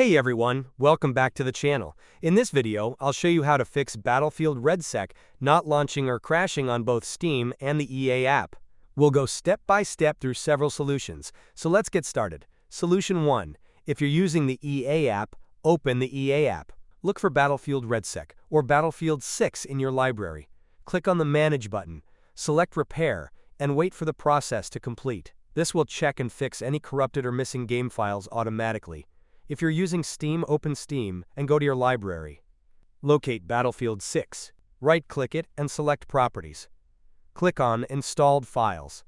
Hey everyone, welcome back to the channel. In this video, I'll show you how to fix Battlefield REDSEC not launching or crashing on both Steam and the EA app. We'll go step by step through several solutions, so let's get started. Solution 1. If you're using the EA app, open the EA app. Look for Battlefield REDSEC or Battlefield 6 in your library. Click on the Manage button, select Repair, and wait for the process to complete. This will check and fix any corrupted or missing game files automatically. If you're using Steam, open Steam and go to your library. Locate Battlefield 6. Right-click it and select Properties. Click on Installed Files.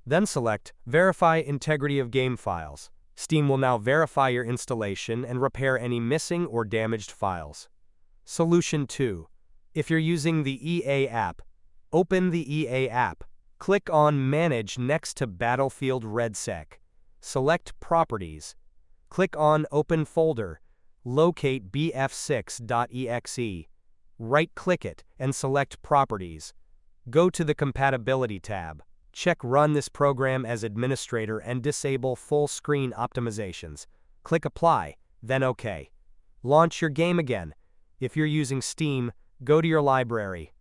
Then select Verify Integrity of Game Files. Steam will now verify your installation and repair any missing or damaged files. Solution 2. If you're using the EA app, open the EA app. Click on Manage next to Battlefield REDSEC. Select Properties. Click on Open Folder, locate bf6.exe, right-click it and select Properties. Go to the Compatibility tab. Check Run this program as administrator and disable full screen optimizations. Click Apply, then OK. Launch your game again. If you're using Steam, go to your library.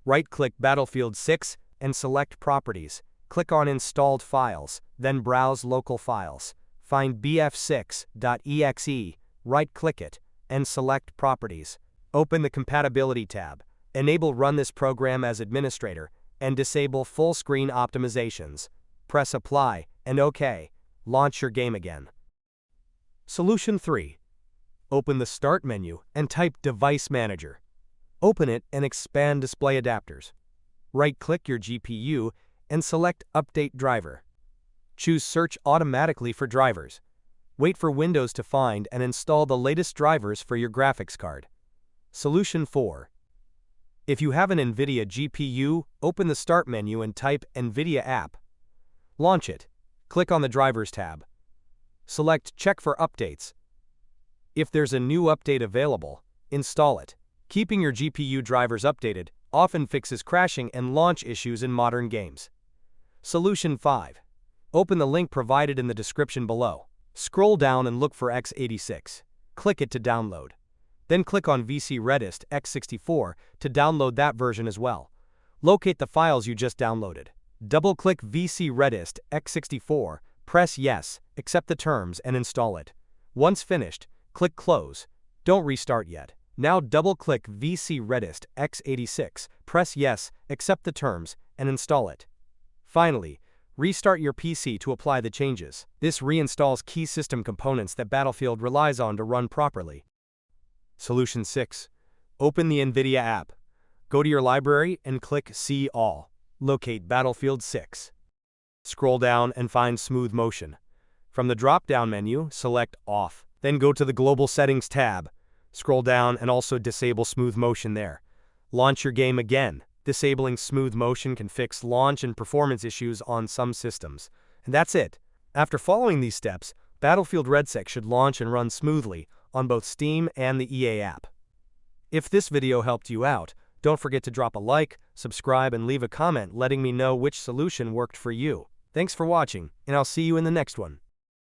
Right-click Battlefield 6 and select Properties. Click on Installed Files, then browse Local Files. Find bf6.exe, right-click it, and select Properties. Open the Compatibility tab. Enable Run this program as administrator, and disable full-screen optimizations. Press Apply, and OK. Launch your game again. Solution 3. Open the Start menu and type Device Manager. Open it and expand Display Adapters. Right-click your GPU and select Update Driver. Choose Search automatically for drivers. Wait for Windows to find and install the latest drivers for your graphics card. Solution 4. If you have an NVIDIA GPU, open the Start menu and type NVIDIA app. Launch it. Click on the Drivers tab. Select Check for Updates. If there's a new update available, install it. Keeping your GPU drivers updated often fixes crashing and launch issues in modern games. Solution 5. Open the link provided in the description below. Scroll down and look for x86. Click it to download. Then click on VC Redist x64 to download that version as well. Locate the files you just downloaded. Double-click VC Redist x64, press Yes, accept the terms, and install it. Once finished, click Close. Don't restart yet. Now double-click VC Redist x86, press Yes, accept the terms, and install it. Finally, restart your PC to apply the changes. This reinstalls key system components that Battlefield relies on to run properly. Solution 6. Open the NVIDIA app. Go to your library and click See All. Locate Battlefield 6. Scroll down and find Smooth Motion. From the drop-down menu, select Off. Then go to the Global Settings tab. Scroll down and also disable Smooth Motion there. Launch your game again. Disabling smooth motion can fix launch and performance issues on some systems. And that's it. After following these steps, Battlefield REDSEC should launch and run smoothly on both Steam and the EA app. If this video helped you out, don't forget to drop a like, subscribe, and leave a comment letting me know which solution worked for you. Thanks for watching, and I'll see you in the next one.